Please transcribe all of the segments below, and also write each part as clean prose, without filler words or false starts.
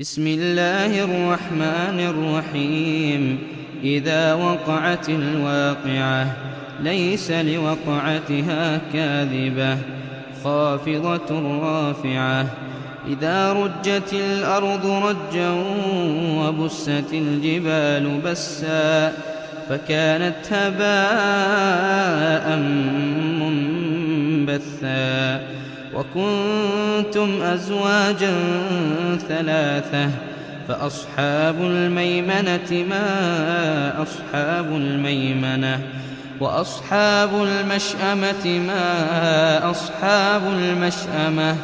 بسم الله الرحمن الرحيم. إذا وقعت الواقعة ليس لوقعتها كاذبة خافضة رافعة. إذا رجت الأرض رجا وبست الجبال بسا فكانت هباء منبثا. وكنتم أزواجا ثلاثة فأصحاب الميمنة ما أصحاب الميمنة، وأصحاب المشأمة ما أصحاب المشأمة،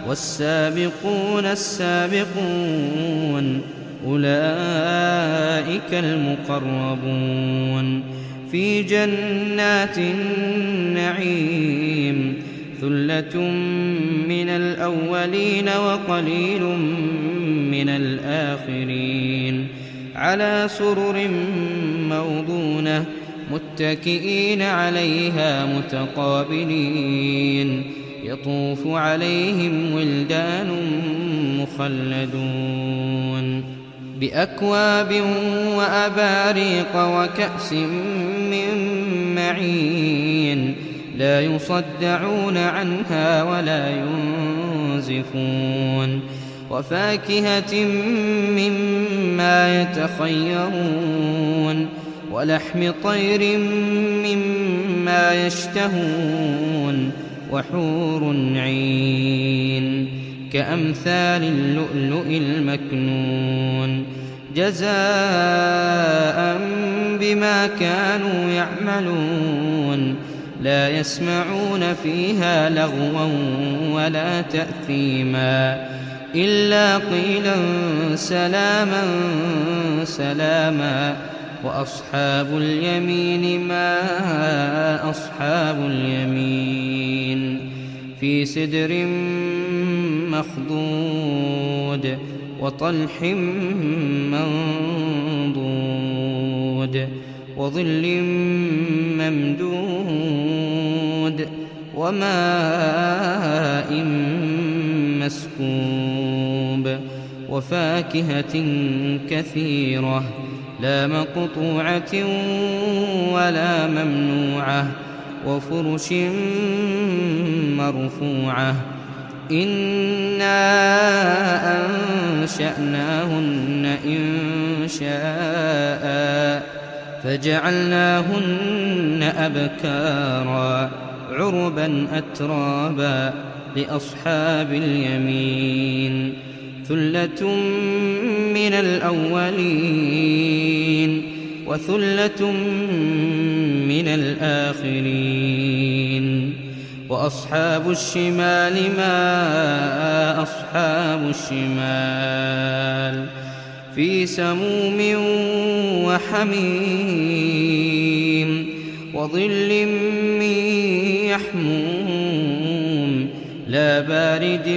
والسابقون السابقون أولئك المقربون في جنات النعيم. ثلة من الأولين وقليل من الآخرين. على سرر موضونة متكئين عليها متقابلين. يطوف عليهم ولدان مخلدون بأكواب وأباريق وكأس من معين. لا يصدعون عنها ولا ينزفون. وفاكهة مما يتخيرون، ولحم طير مما يشتهون، وحور عين كأمثال اللؤلؤ المكنون جزاء بما كانوا يعملون. لا يسمعون فيها لغوا ولا تأثيما إلا قيلا سلاما سلاما. وأصحاب اليمين ما أصحاب اليمين. في سدر مخضود وطلح منضود وظل ممدود وماء مسكوب. وفاكهة كثيرة لا مقطوعة ولا ممنوعة. وفرش مرفوعة. إنا أنشأناهن إنشاء فجعلناهن أبكارا عربا أترابا لأصحاب اليمين. ثلة من الأولين وثلة من الآخرين. وأصحاب الشمال ما أصحاب الشمال. في سموم وحميم وظل من يحموم لا بارد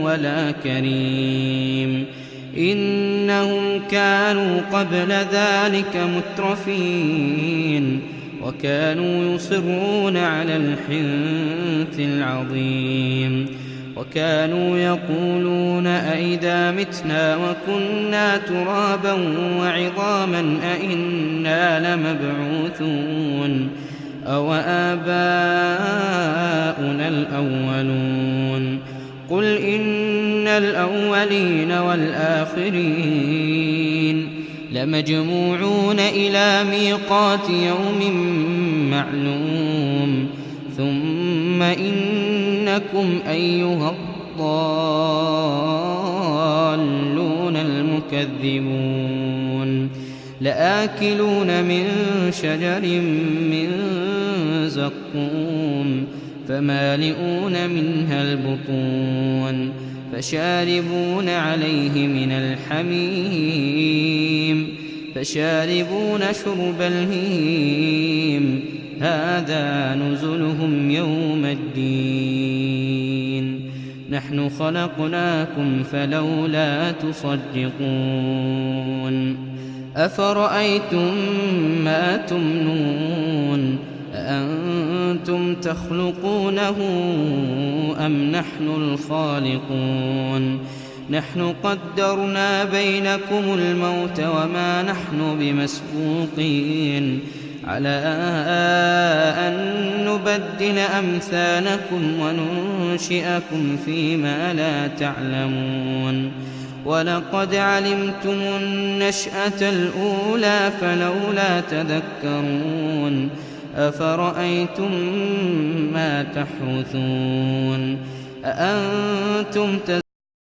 ولا كريم. إنهم كانوا قبل ذلك مترفين وكانوا يصرون على الحنث العظيم. وكانوا يقولون أئذا متنا وكنا ترابا وعظاما أئنا لمبعوثون أو آباؤنا الأولون. قل إن الأولين والآخرين لمجموعون إلى ميقات يوم معلوم. ثم إنكم أيها الضالون المكذبون لآكلون من شجر من زقوم فمالئون منها البطون فشاربون عليه من الحميم فشاربون شرب الهيم. هذا نزلهم يوم الدين. نحن خلقناكم فلولا تصدقون. أفرأيتم ما تمنون أأنتم تخلقونه أم نحن الخالقون نحن قدرنا بينكم الموت وما نحن بمسبوقين على أن نبدل أمثالكم وننشئكم فيما لا تعلمون ولقد علمتم النشأة الأولى فلولا تذكرون أفرأيتم ما تحرثون أأنتم